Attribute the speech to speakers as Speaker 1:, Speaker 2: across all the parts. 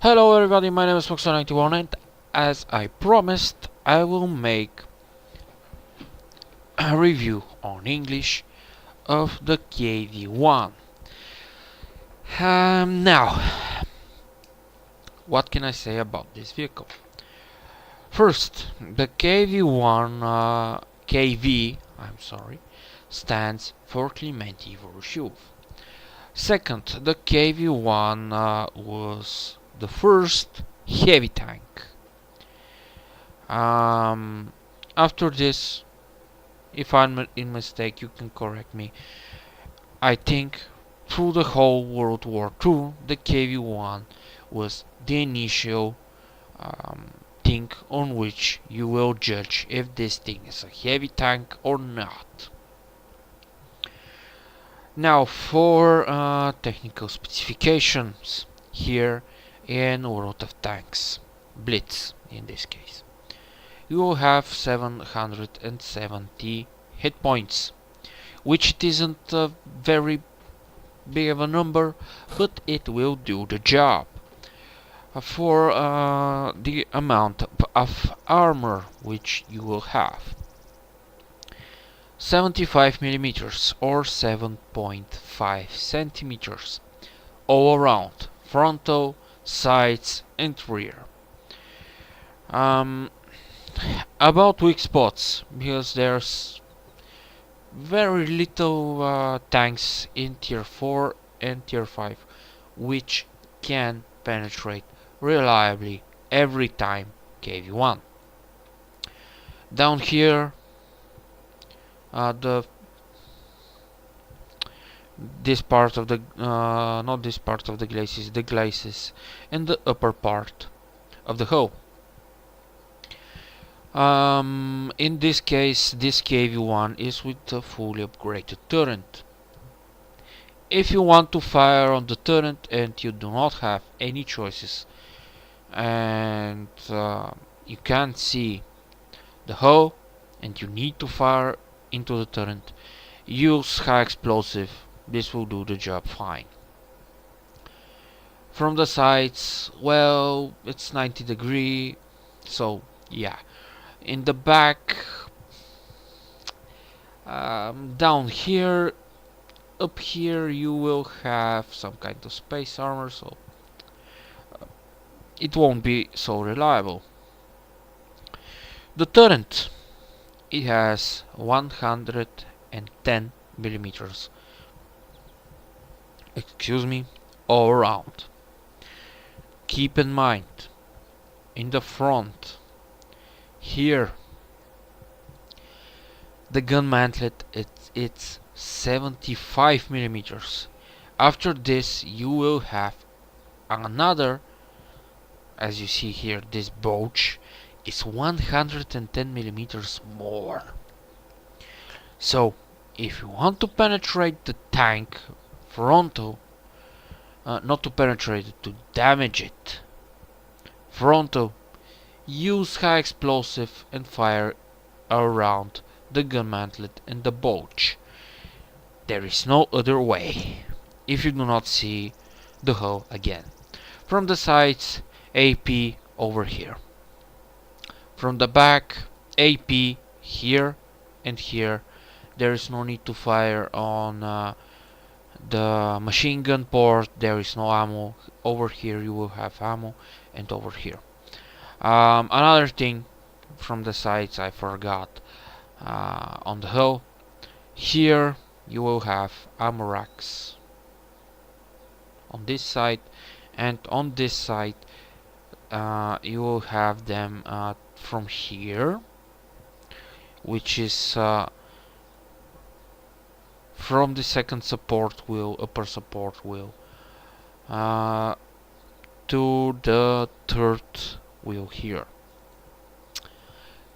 Speaker 1: Hello everybody, my name is Fox91 and as I promised, I will make a review on English of the KV1. Now, what can I say about this vehicle? First, the KV1, stands for Clementi Voroshuv. Second, the KV1 was the first heavy tank. After this, if I'm in mistake, you can correct me. I think through the whole World War II, the KV1 was the initial thing on which you will judge if this thing is a heavy tank or not. Now for technical specifications here in World of Tanks, Blitz in this case. You will have 770 hit points, which it isn't a very big of a number, but it will do the job. For the amount of armor which you will have, 75 millimeters or 7.5 centimeters all around, frontal, sides and rear. About weak spots, because there's very little tanks in tier 4 and tier 5 which can penetrate reliably every time KV1. Down here, this part of the not this part of the glacis and the upper part of the hull. In this case, this KV1 is with a fully upgraded turret. If you want to fire on the turret and you do not have any choices and you can't see the hull and you need to fire into the turret, use high explosive. This will do the job fine. From the sides, well, it's 90°, so yeah. In the back, down here, up here you will have some kind of space armor, so it won't be so reliable. The turret, it has 110 millimeters, all around. Keep in mind, in the front here, the gun mantlet, it's 75 millimeters. After this you will have another, as you see here, this bulge is 110 millimeters more. So if you want to penetrate the tank frontal, not to penetrate it, to damage it frontal, use high explosive and fire around the gun mantlet and the bulge. There is no other way if you do not see the hull again. From the sides, AP over here. From the back, AP here and here. There is no need to fire on the machine gun port. There is no ammo. Over here you will have ammo, and over here. Another thing from the sides I forgot, on the hull, here you will have ammo racks on this side, and on this side you will have them from here, which is from the second support wheel, upper support wheel, to the third wheel here.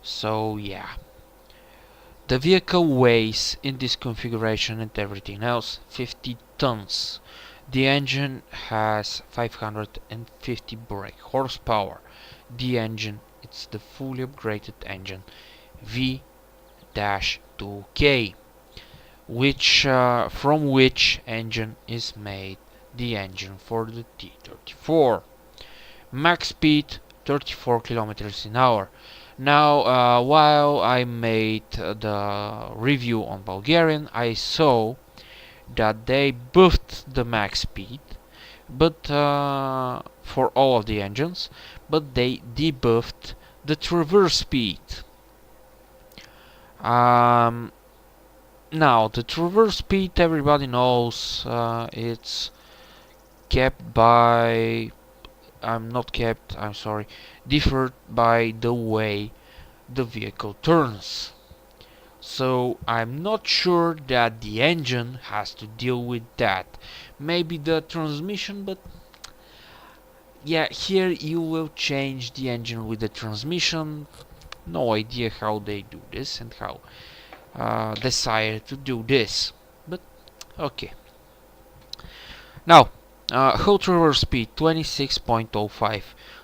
Speaker 1: So yeah, the vehicle weighs in this configuration and everything else 50 tons. The engine has 550 brake horsepower. The engine, it's the fully upgraded engine V-2K, which from which engine is made the engine for the T-34. Max speed 34 kilometers an hour. Now, while I made the review on Bulgarian, I saw that they buffed the max speed, but for all of the engines, but they debuffed the traverse speed. Now, the traverse speed, everybody knows, it's kept by, I'm sorry, differed by the way the vehicle turns. So I'm not sure that the engine has to deal with that. Maybe the transmission, but yeah, here you will change the engine with the transmission. No idea how they do this and how decide to do this, but okay. Now, whole traverse speed 26.05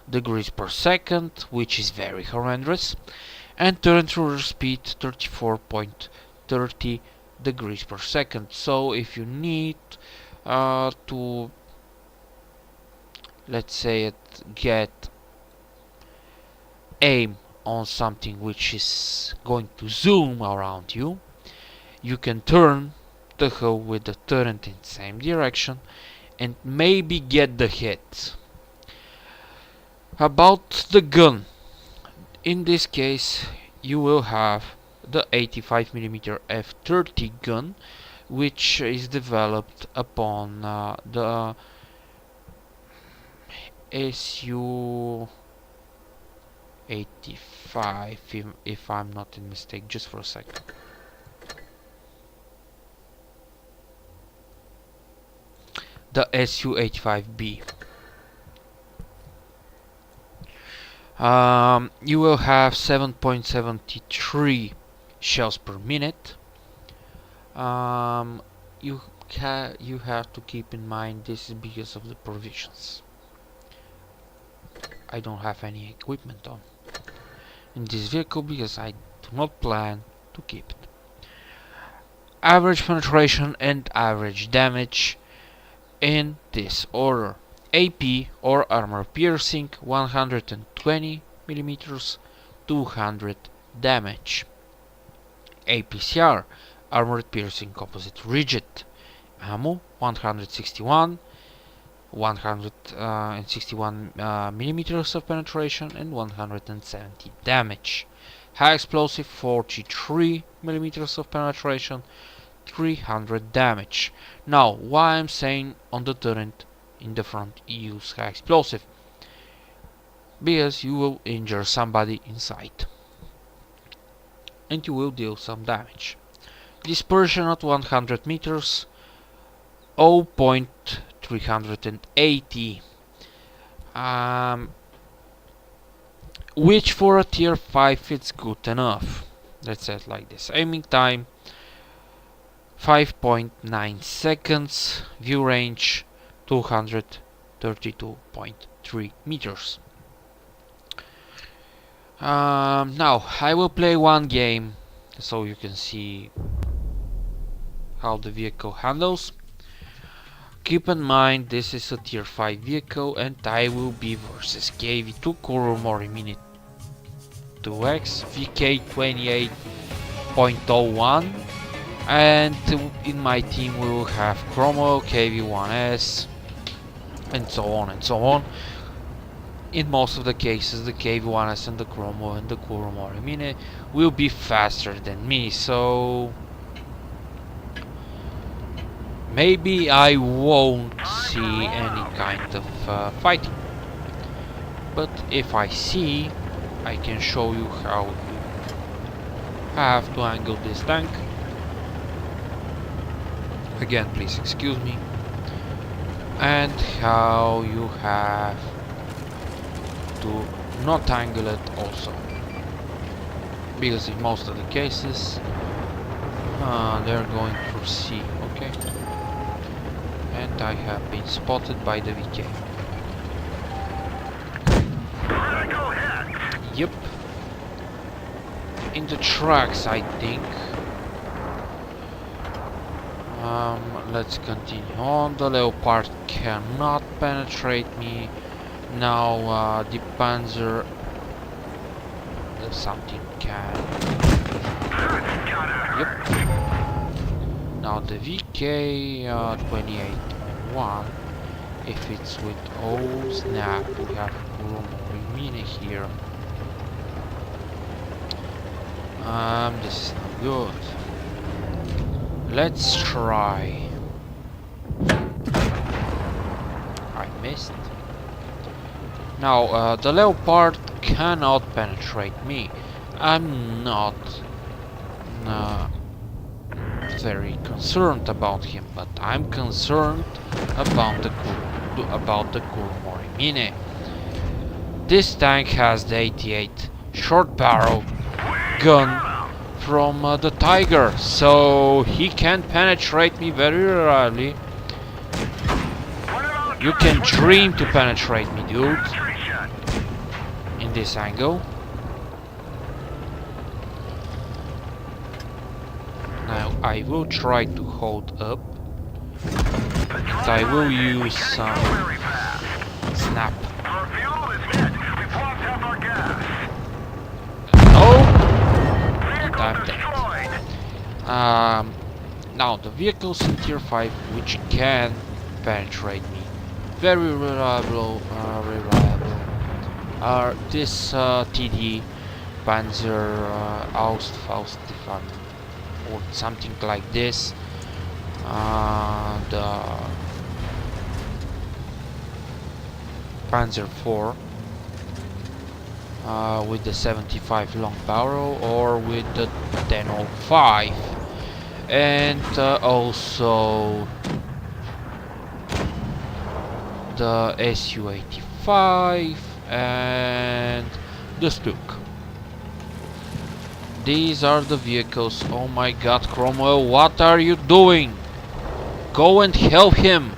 Speaker 1: degrees per second, which is very horrendous, and turn traverse speed 34.30 degrees per second. So if you need to, let's say get aim on something which is going to zoom around you, you can turn the hull with the turret in the same direction and maybe get the hit. About the gun, in this case you will have the 85mm F30 gun, which is developed upon the SU 85, if I'm not in mistake. Just for a second. The SU-85B. You will have 7.73 shells per minute. You have to keep in mind this is because of the provisions. I don't have any equipment on in this vehicle because I do not plan to keep it. Average penetration and average damage in this order: AP or armor piercing 120 mm, 200 damage. APCR, armored piercing composite rigid, ammo 161 millimeters of penetration and 170 damage. High explosive 43 millimeters of penetration, 300 damage. Now, why I'm saying on the turret in the front use high explosive? Because you will injure somebody inside and you will deal some damage. Dispersion at 100 meters 0.380, which for a tier 5 it's good enough. Let's say it like this. Aiming time 5.9 seconds, view range 232.3 meters. Now I will play one game so you can see how the vehicle handles. Keep in mind this is a tier 5 vehicle and I will be versus KV2 Kurumori Mini 2X VK28.01, and in my team we will have Chromo, KV1S, and so on and so on. In most of the cases the KV1S and the Chromo and the Kurumori Mini will be faster than me, so maybe I won't see any kind of fighting. But if I see, I can show you how you have to angle this tank. Again, please excuse me. And how you have to not angle it also. Because in most of the cases, they're going through C, okay? And I have been spotted by the VK. Yep. In the tracks, I think. Let's continue on. The Leopard cannot penetrate me. Now the Panzer something can. Yep. Now the VK 28.1. If it's with oh snap, we have Kurumori here. This is not good. Let's try. I missed. Now the Leopard cannot penetrate me. I'm not very concerned about him, but I'm concerned about the Kurumori Mine. This tank has the 88 short barrel gun from the Tiger, so he can penetrate me very rarely. You can dream to penetrate me, dude, in this angle. Now I will try to hold up, and I will use some snap. Oh, and I'm dead. Now the vehicles in tier 5 which can penetrate me, very reliable, are this TD Panzer Faustpfand or something like this, the Panzer 4 with the 75 long barrel, or with the 1005, and also the Su-85 and the Stuk. These are the vehicles. Oh my god, Cromwell, what are you doing? Go and help him!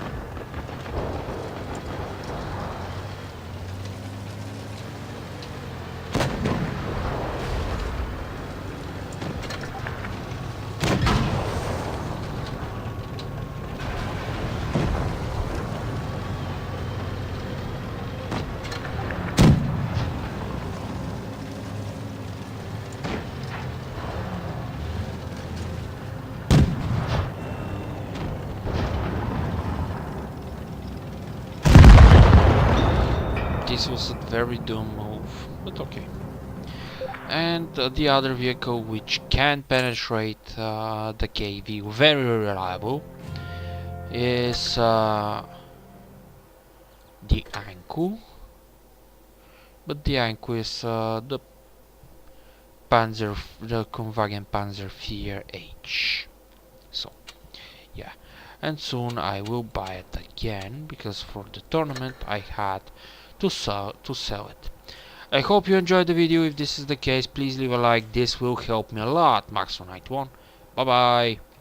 Speaker 1: This was a very dumb move, but okay. And the other vehicle which can penetrate the KV, very reliable, is the Anku. But the Anku is the Kunwagen Panzer IV H. So, yeah. And soon I will buy it again, because for the tournament I had to sell it. I hope you enjoyed the video. If this is the case, please leave a like. This will help me a lot. Max191. Bye bye.